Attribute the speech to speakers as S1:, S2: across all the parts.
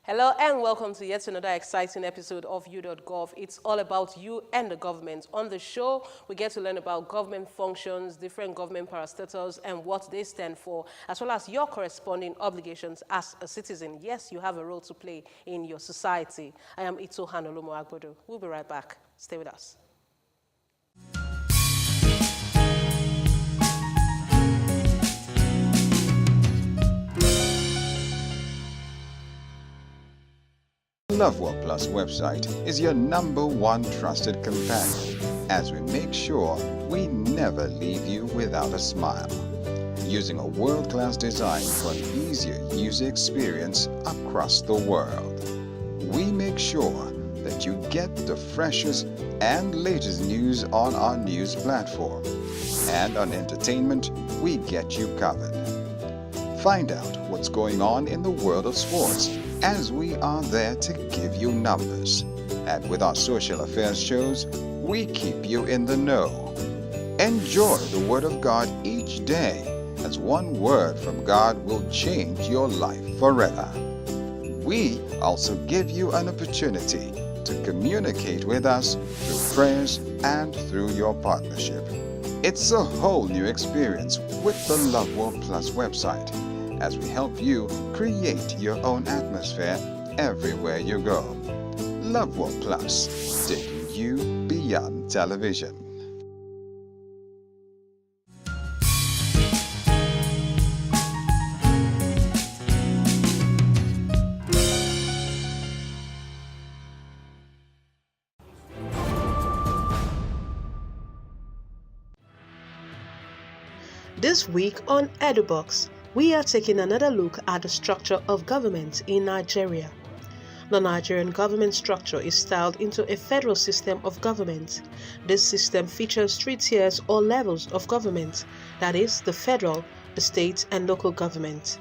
S1: Hello and welcome to yet another exciting episode of Dot Gov. It's all about you and the government. On the show, we get to learn about government functions, different government parastatals, and what they stand for, as well as your corresponding obligations as a citizen. Yes, you have a role to play in your society. I am Olomu-Agbodo. We'll be right back. Stay with us.
S2: Love Work Plus website is your #1 trusted companion as we make sure we never leave you without a smile. Using a world-class design for an easier user experience across the world, we make sure that you get the freshest and latest news on our news platform. And on entertainment, we get you covered. Find out what's going on in the world of sports, as we are there to give you numbers. And with our social affairs shows, we keep you in the know. Enjoy the Word of God each day, as one word from God will change your life forever. We also give you an opportunity to communicate with us through prayers and through your partnership. It's a whole new experience with the Love World Plus website, as we help you create your own atmosphere everywhere you go. Love World Plus, taking you beyond television.
S1: This week on EduBox, we are taking another look at the structure of government in Nigeria. The Nigerian government structure is styled into a federal system of government. This system features 3 tiers or levels of government, that is, the federal, the state, and local government.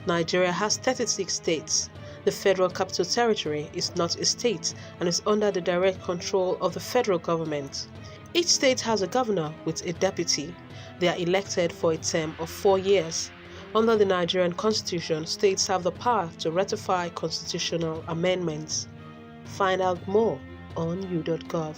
S1: Nigeria has 36 states. The Federal Capital Territory is not a state and is under the direct control of the federal government. Each state has a governor with a deputy. They are elected for a term of 4 years. Under the Nigerian Constitution, states have the power to ratify constitutional amendments. Find out more on u.gov.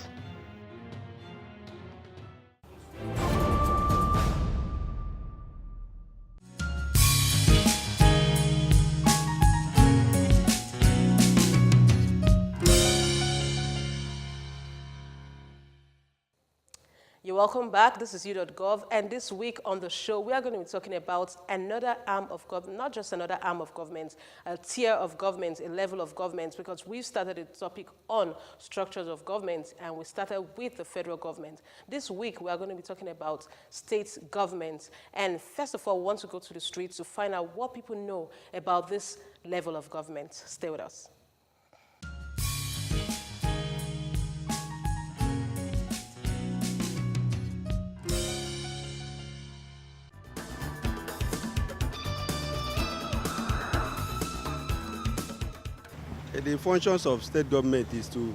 S1: You're welcome back. This is u.gov, and this week on the show, we are going to be talking about another arm of government, not just another arm of government, a tier of government, a level of government, because we've started a topic on structures of government, and we started with the federal government. This week, we are going to be talking about state government, and first of all, we want to go to the streets to find out what people know about this level of government. Stay with us.
S3: The functions of state government is to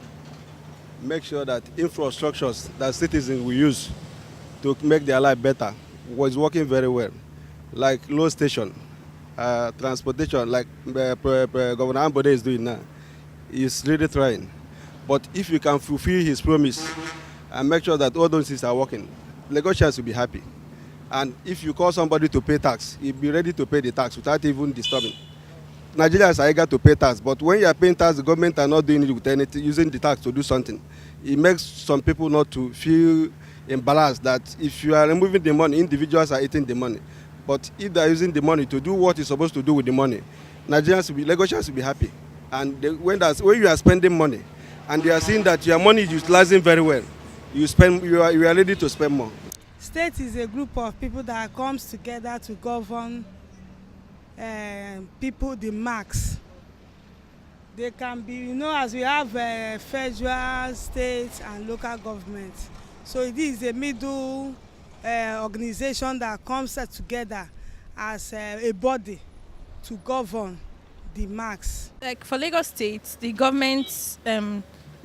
S3: make sure that infrastructures that citizens will use to make their life better was working very well, like load station, transportation, like Governor Agbodo is doing now. He's really trying. But if you can fulfill his promise and make sure that all those things are working, Lagosians will be happy. And if you call somebody to pay tax, he'll be ready to pay the tax without even disturbing. Nigerians are eager to pay tax, but when you are paying tax, the government are not doing it with anything, using the tax to do something. It makes some people not to feel embarrassed that if you are removing the money, individuals are eating the money. But if they are using the money to do what it's supposed to do with the money, Lagosians will be happy. And when you are spending money, and they are seeing that your money is utilizing very well, you are ready to spend more.
S4: State is a group of people that comes together to govern people, the max. They can be, as we have federal, state, and local government. So it is a middle organization that comes together as a body to govern the max.
S5: Like for Lagos State, the government,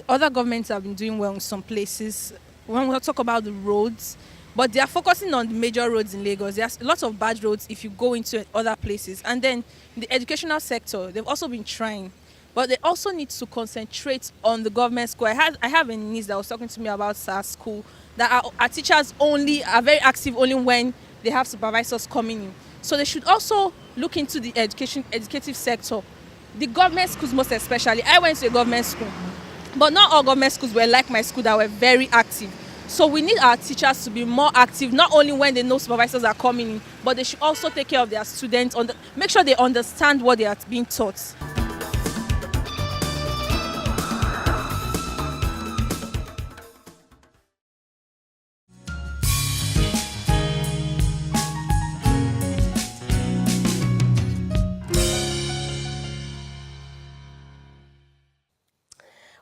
S5: other governments have been doing well in some places. When we talk about the roads, but they are focusing on the major roads in Lagos. There's a lot of bad roads if you go into other places. And then the educational sector, they've also been trying. but they also need to concentrate on the government school. I have a niece that was talking to me about SARS school, that our teachers are very active only when they have supervisors coming in. So they should also look into the educative sector. The government schools most especially. I went to a government school, but not all government schools were like my school that were very active. So we need our teachers to be more active, not only when they know supervisors are coming in, but they should also take care of their students, make sure they understand what they are being taught.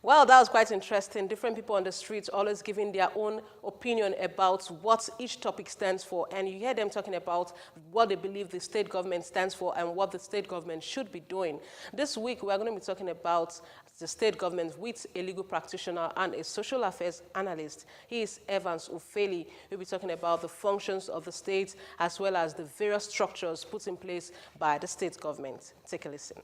S1: Well, that was quite interesting. Different people on the streets always giving their own opinion about what each topic stands for. And you hear them talking about what they believe the state government stands for and what the state government should be doing. This week, we're going to be talking about the state government with a legal practitioner and a social affairs analyst. He is Evans Ofeli. We'll be talking about the functions of the state as well as the various structures put in place by the state government. Take a listen.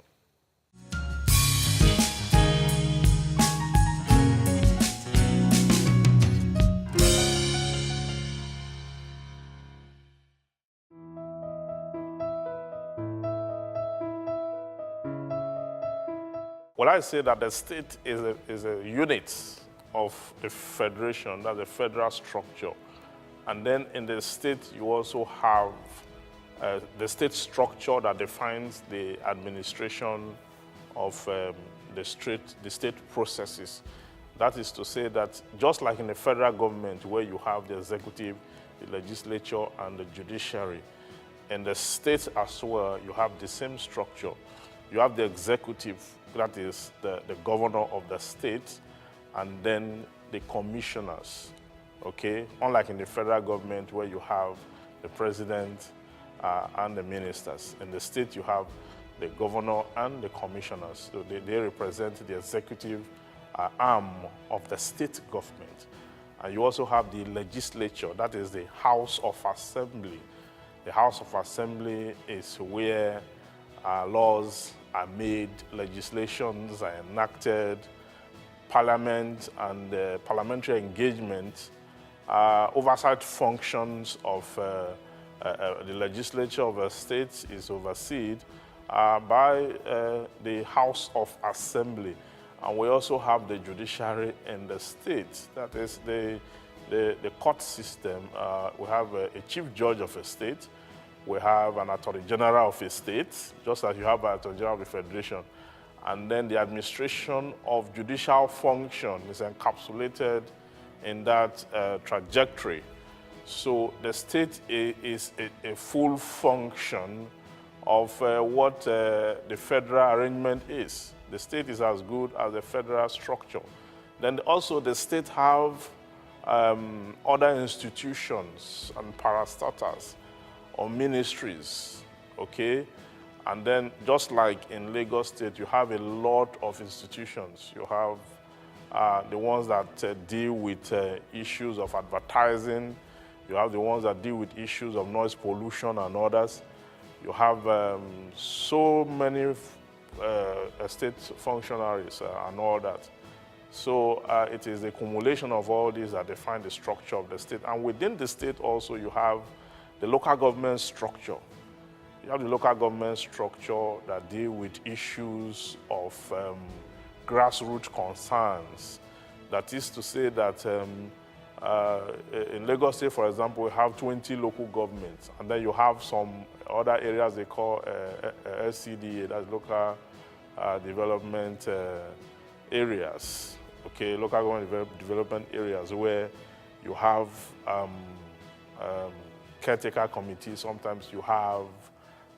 S6: Well, I say that the state is a unit of the federation, that's a federal structure. And then in the state, you also have the state structure that defines the administration of the state processes. That is to say that just like in the federal government, where you have the executive, the legislature, and the judiciary, in the state as well, you have the same structure. You have the executive, that is the governor of the state, and then the commissioners, okay? Unlike in the federal government where you have the president and the ministers. In the state you have the governor and the commissioners. So they represent the executive arm of the state government. And you also have the legislature, that is the House of Assembly. The House of Assembly is where laws are made, legislations are enacted, parliament and parliamentary engagement, oversight functions of the legislature of a state is overseen by the House of Assembly. And we also have the judiciary in the state, that is the court system. We have a chief judge of a state. We have an Attorney General of a state, just as you have an Attorney General of the Federation. And then the administration of judicial function is encapsulated in that trajectory. So the state is a full function of what the federal arrangement is. The state is as good as the federal structure. Then also the state have other institutions and parastatals or ministries, okay? And then just like in Lagos State, you have a lot of institutions. You have the ones that deal with issues of advertising. You have the ones that deal with issues of noise pollution and others. You have so many state functionaries and all that. So it is the accumulation of all these that define the structure of the state. And within the state also you have the local government structure. You have the local government structure that deal with issues of grassroots concerns. That is to say that in Lagos State, for example, we have 20 local governments, and then you have some other areas they call SCDA, that's local development areas, okay, local government development areas where you have caretaker committees. Sometimes you have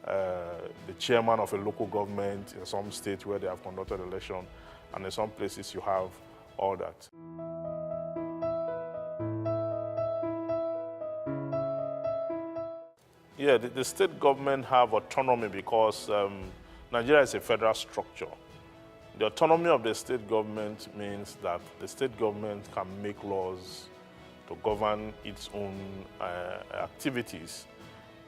S6: the chairman of a local government in some states where they have conducted election, and in some places you have all that. Yeah, the state government have autonomy because Nigeria is a federal structure. The autonomy of the state government means that the state government can make laws to govern its own activities.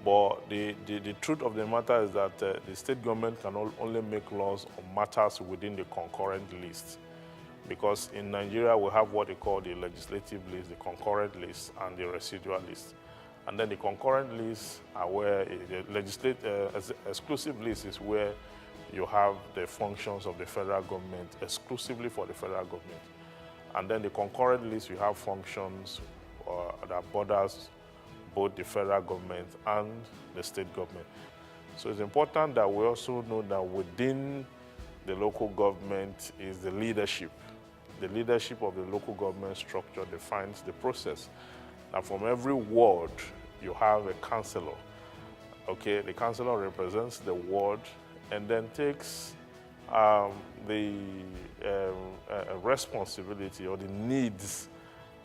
S6: But the truth of the matter is that the state government can only make laws on matters within the concurrent list. Because in Nigeria, we have what they call the legislative list, the concurrent list, and the residual list. And then the concurrent lists are where the exclusive list is where you have the functions of the federal government exclusively for the federal government. And then the concurrent list, you have functions that borders both the federal government and the state government. So it's important that we also know that within the local government is the leadership. The leadership of the local government structure defines the process. Now from every ward, you have a councillor. Okay, the councillor represents the ward and then takes the responsibility or the needs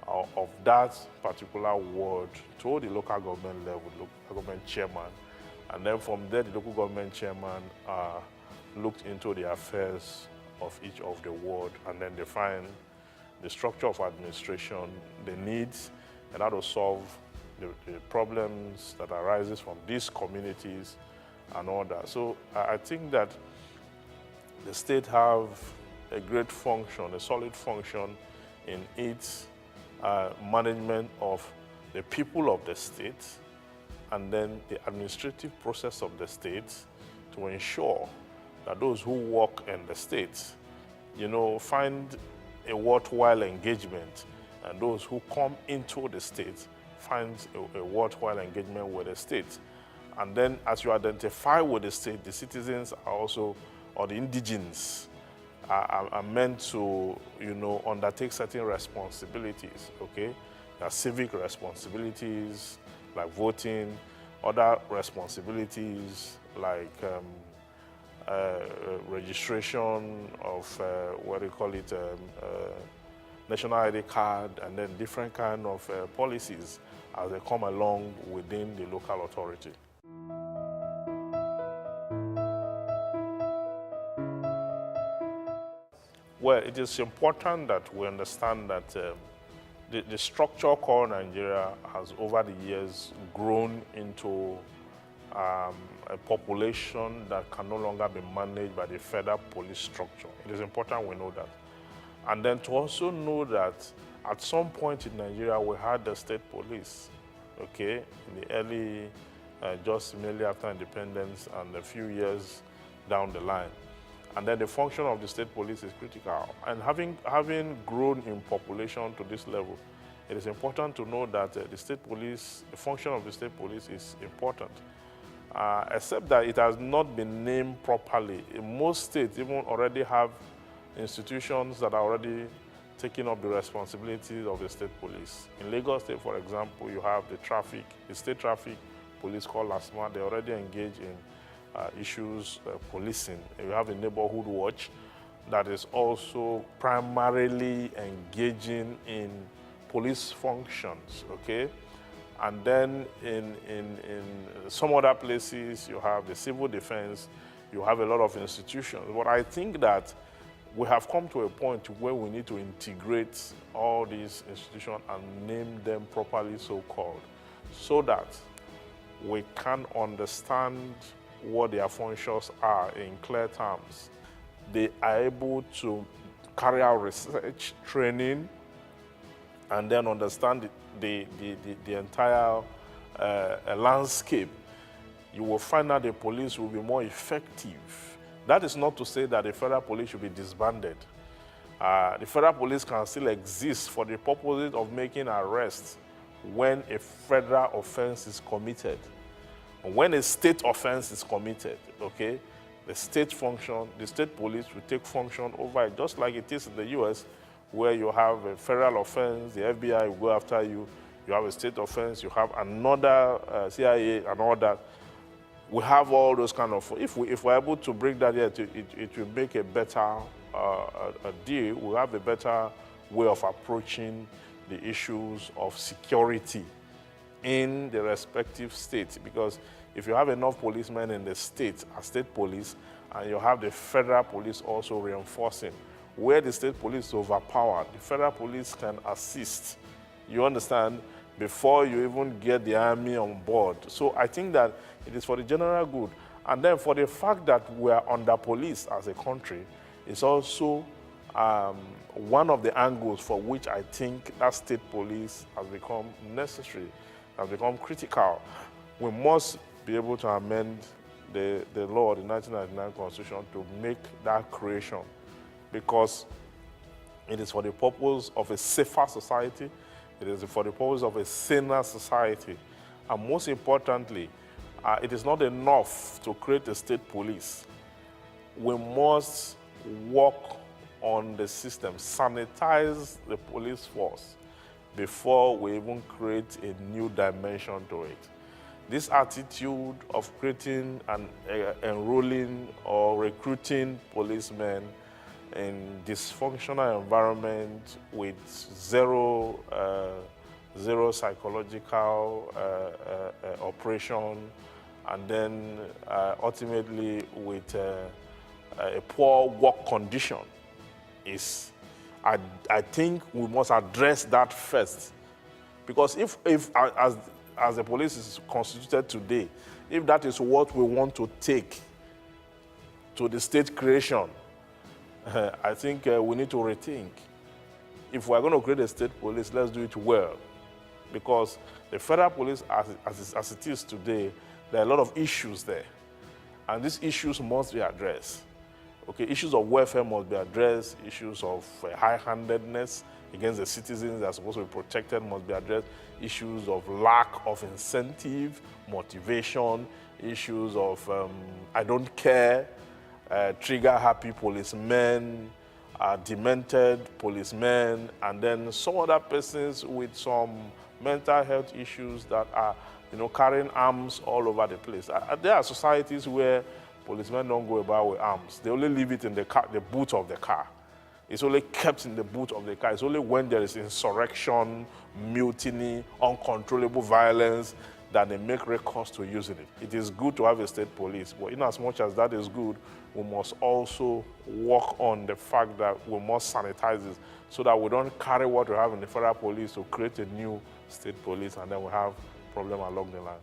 S6: of that particular ward to the local government level, local government chairman. And then from there, the local government chairman looked into the affairs of each of the ward and then define the structure of administration, the needs, and how to solve the problems that arises from these communities and all that. So I think that the state have a great function, a solid function in its management of the people of the state and then the administrative process of the state to ensure that those who work in the state, find a worthwhile engagement, and those who come into the state find a worthwhile engagement with the state. And then as you identify with the state, the citizens are also, or the indigenes, are meant to, undertake certain responsibilities, okay? There are civic responsibilities, like voting, other responsibilities, like registration of, national ID card, and then different kind of policies as they come along within the local authority. Well, it is important that we understand that the structure called Nigeria has over the years grown into a population that can no longer be managed by the federal police structure. It is important we know that. And then to also know that at some point in Nigeria, we had the state police, okay, in the early, just immediately after independence and a few years down the line. And then the function of the state police is critical. And having grown in population to this level, it is important to know that the state police, the function of the state police is important. Except that it has not been named properly. Most states even already have institutions that are already taking up the responsibilities of the state police. In Lagos State, for example, you have the state traffic police called LASMA. They already engage in issues policing. You have a neighborhood watch that is also primarily engaging in police functions, okay? And then in some other places, you have the civil defense, you have a lot of institutions. But I think that we have come to a point where we need to integrate all these institutions and name them properly so-called, so that we can understand what their functions are in clear terms. They are able to carry out research, training, and then understand the entire landscape. You will find that the police will be more effective. That is not to say that the federal police should be disbanded. The federal police can still exist for the purpose of making arrests when a federal offense is committed. When a state offense is committed, okay, the state police will take function over it, just like it is in the US, where you have a federal offense, the FBI will go after you, you have a state offense, you have another CIA and all that. We have all those kind of, if we're able to bring that here, it will make a better a deal. We'll have a better way of approaching the issues of security in the respective states, because if you have enough policemen in the state as state police, and you have the federal police also reinforcing, where the state police is overpowered, the federal police can assist. You understand? before you even get the army on board. So I think that it is for the general good. And then for the fact that we are under police as a country, it's also one of the angles for which I think that state police has become necessary, has become critical. We must be able to amend the law, the 1999 Constitution, to make that creation, because it is for the purpose of a safer society, it is for the purpose of a saner society, and most importantly, it is not enough to create a state police. We must work on the system, sanitize the police force before we even create a new dimension to it. This attitude of creating and enrolling or recruiting policemen in dysfunctional environment with zero psychological operation, and then ultimately with a poor work condition is, I think we must address that first. Because if as the police is constituted today, if that is what we want to take to the state creation, I think we need to rethink. If we're going to create a state police, let's do it well. Because the federal police, as it is today, there are a lot of issues there. And these issues must be addressed. Okay, issues of welfare must be addressed, issues of high-handedness against the citizens that are supposed to be protected must be addressed, issues of lack of incentive, motivation, issues of I don't care, trigger-happy policemen, demented policemen, and then some other persons with some mental health issues that are, carrying arms all over the place. There are societies where policemen don't go about with arms. They only leave it in the car, the boot of the car. It's only kept in the boot of the car. It's only when there is insurrection, mutiny, uncontrollable violence that they make recourse to using it. It is good to have a state police, but in as much as that is good, we must also work on the fact that we must sanitize this so that we don't carry what we have in the federal police to create a new state police, and then we have problem along the line.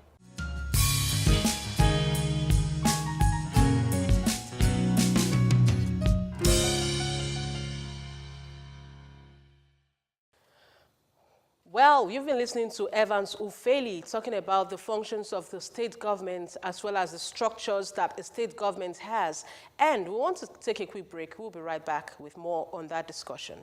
S1: Well, you've been listening to Evans Ufeli talking about the functions of the state government as well as the structures that a state government has. And we want to take a quick break. We'll be right back with more on that discussion.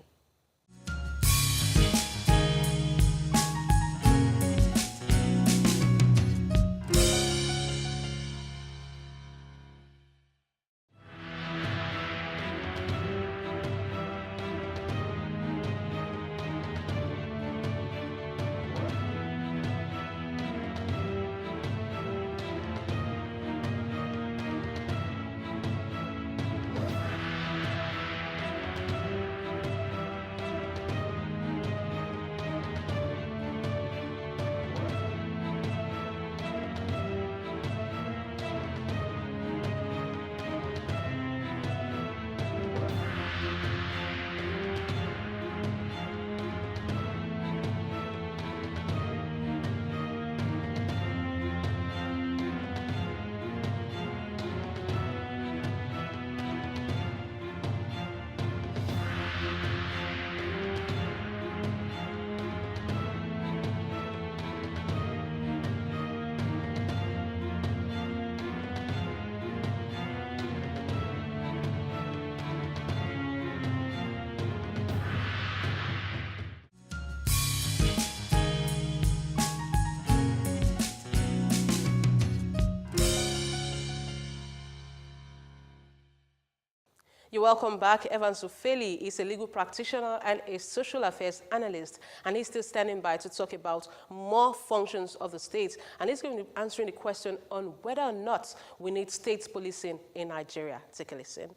S1: You're welcome back. Evans Ufeli is a legal practitioner and a social affairs analyst, and he's still standing by to talk about more functions of the state. And he's going to be answering the question on whether or not we need state policing in Nigeria. Take a listen.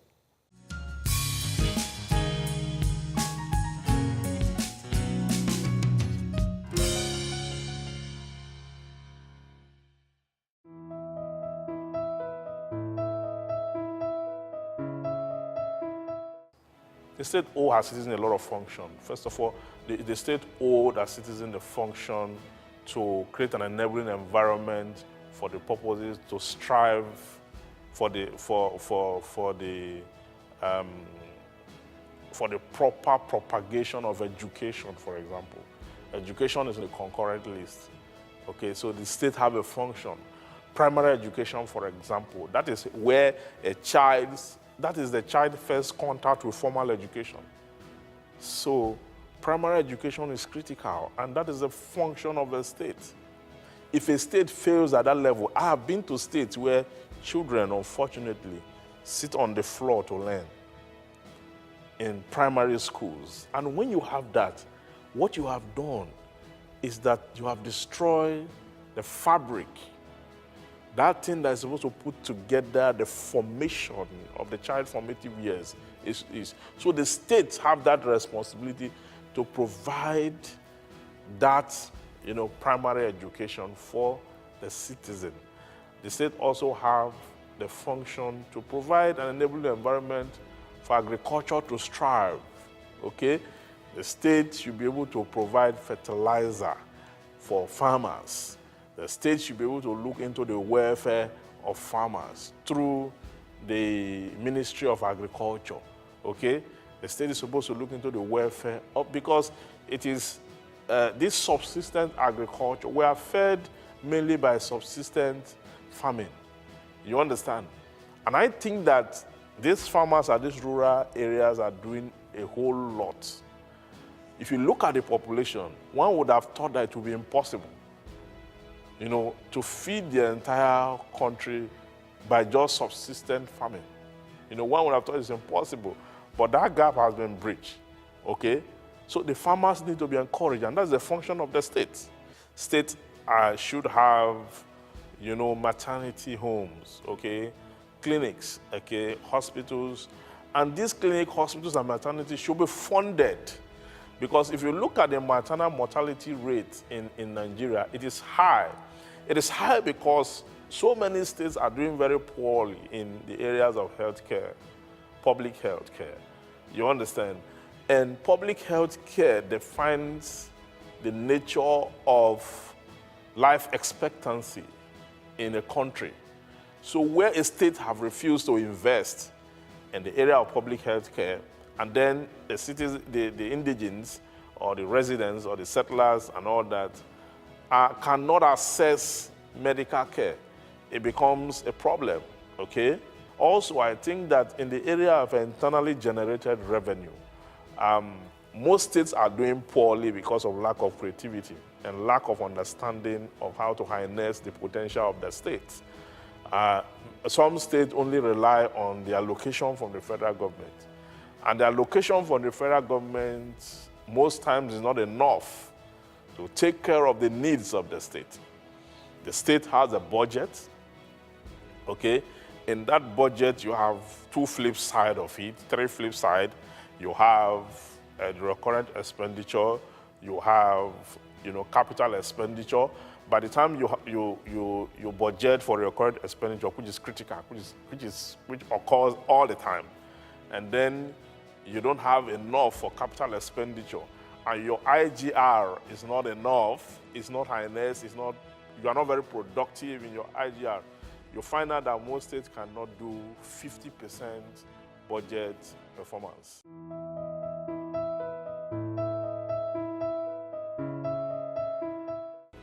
S6: The state owes our citizens a lot of function. First of all, the state owes our citizens the function to create an enabling environment for the purposes to strive for the proper propagation of education, for example. Education is in the concurrent list. Okay, so the state have a function. Primary education, for example, that is where the child's first contact with formal education. So primary education is critical, and that is a function of the state. If a state fails at that level, I have been to states where children, unfortunately, sit on the floor to learn in primary schools. And when you have that, what you have done is that you have destroyed the fabric, that thing that is supposed to put together the formation of the child formative years. So the states have that responsibility to provide that, primary education for the citizen. The state also have the function to provide an enabling environment for agriculture to strive, okay? The state should be able to provide fertilizer for farmers. The state should be able to look into the welfare of farmers through the Ministry of Agriculture, okay? The state is supposed to look into the welfare because it is this subsistence agriculture. We are fed mainly by subsistence farming. You understand? And I think that these farmers at these rural areas are doing a whole lot. If you look at the population, one would have thought that it would be impossible, to feed the entire country by just subsistence farming. One would have thought it's impossible, but that gap has been breached, okay? So the farmers need to be encouraged, and that's the function of the state. States should have, maternity homes, okay? Clinics, okay? Hospitals. And these clinic, hospitals, and maternity should be funded. Because if you look at the maternal mortality rate in Nigeria, it is high. It is high because so many states are doing very poorly in the areas of healthcare, public healthcare. You understand? And public healthcare defines the nature of life expectancy in a country. So where a state have refused to invest in the area of public healthcare, and then the cities, the indigents or the residents or the settlers and all that cannot access medical care, it becomes a problem, okay? Also, I think that in the area of internally generated revenue, most states are doing poorly because of lack of creativity and lack of understanding of how to harness the potential of the states. Some states only rely on the allocation from the federal government. And the allocation from the federal government most times is not enough to take care of the needs of the state. The state has a budget, okay? In that budget, you have two flip sides of it, three flip sides. You have the recurrent expenditure, you have, capital expenditure. By the time you budget for recurrent expenditure, which is critical, which occurs all the time, and then you don't have enough for capital expenditure, and your IGR is not enough, it's not highness, you are not very productive in your IGR, you find out that most states cannot do 50% budget performance.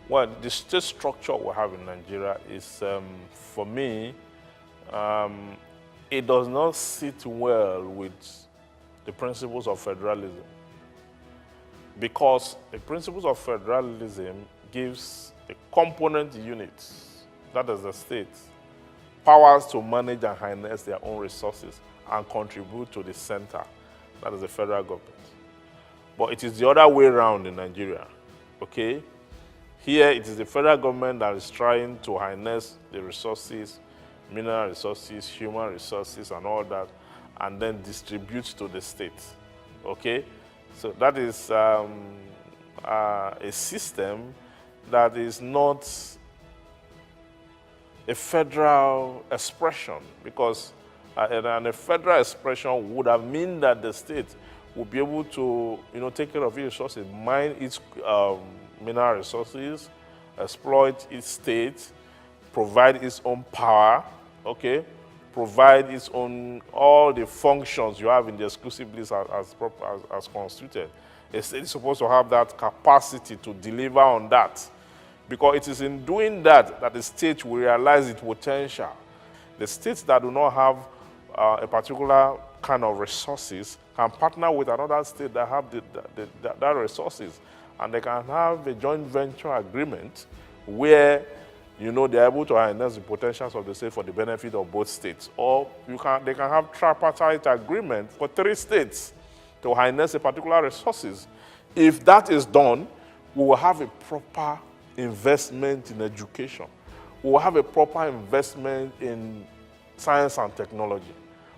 S6: Well, the state structure we have in Nigeria is, for me, it does not sit well with the principles of federalism. Because the principles of federalism gives the component units, that is the state, powers to manage and harness their own resources and contribute to the center, that is the federal government. But it is the other way around in Nigeria, okay? Here, it is the federal government that is trying to harness the resources, mineral resources, human resources, and all that, and then distribute to the state, okay? So that is a system that is not a federal expression, because a federal expression would have meant that the state would be able to, take care of its resources, mine its mineral resources, exploit its state, provide its own power, okay, provide its own, all the functions you have in the exclusive list as constituted. A state is supposed to have that capacity to deliver on that, because it is in doing that that the state will realize its potential. The states that do not have a particular kind of resources can partner with another state that have that resources, and they can have a joint venture agreement where, you know, they're able to harness the potentials of the state for the benefit of both states. Or they can have tripartite agreement for 3 states to harness a particular resources. If that is done, we will have a proper investment in education. We will have a proper investment in science and technology.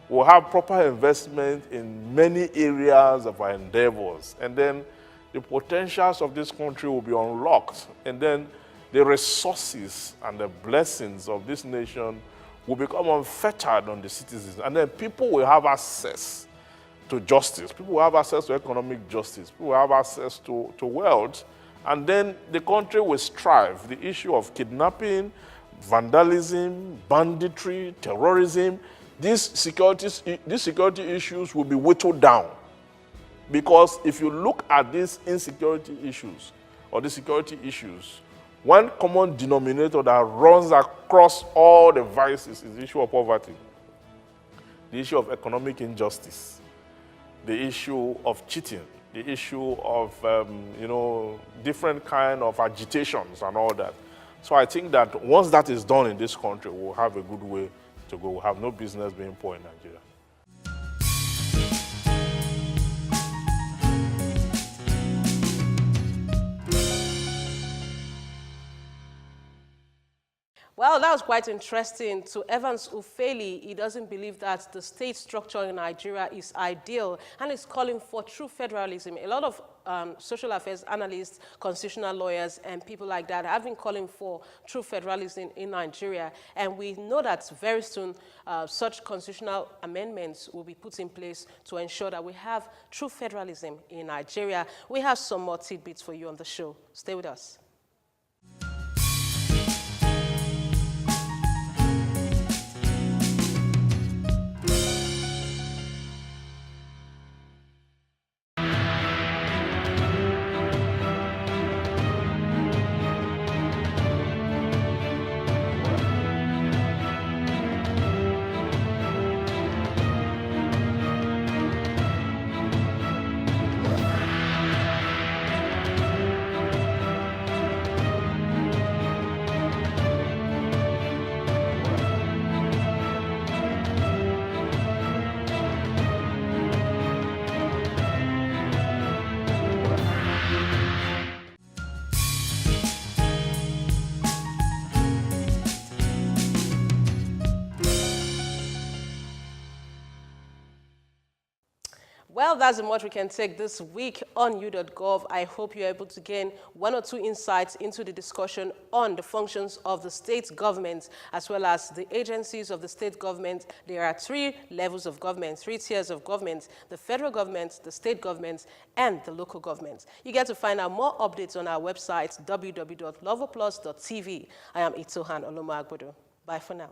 S6: We will have proper investment in many areas of our endeavors. And then the potentials of this country will be unlocked. And then the resources and the blessings of this nation will become unfettered on the citizens. And then people will have access to justice. People will have access to economic justice. People will have access to wealth. And then the country will strive. The issue of kidnapping, vandalism, banditry, terrorism, these security issues will be whittled down. Because if you look at these insecurity issues or the security issues, one common denominator that runs across all the vices is the issue of poverty, the issue of economic injustice, the issue of cheating, the issue of different kind of agitations and all that. So I think that once that is done in this country, we'll have a good way to go. We'll have no business being poor in Nigeria.
S1: Well, that was quite interesting. To Evans Ufeli, he doesn't believe that the state structure in Nigeria is ideal and is calling for true federalism. A lot of social affairs analysts, constitutional lawyers, and people like that have been calling for true federalism in Nigeria. And we know that very soon such constitutional amendments will be put in place to ensure that we have true federalism in Nigeria. We have some more tidbits for you on the show. Stay with us. Well, that's the much we can take this week on U.Gov. I hope you're able to gain 1 or 2 insights into the discussion on the functions of the state government as well as the agencies of the state government. There are 3 levels of government, 3 tiers of government: the federal government, the state government, and the local government. You get to find out more updates on our website, www.loverplus.tv. I am Itohan Olomu-Agbodo. Bye for now.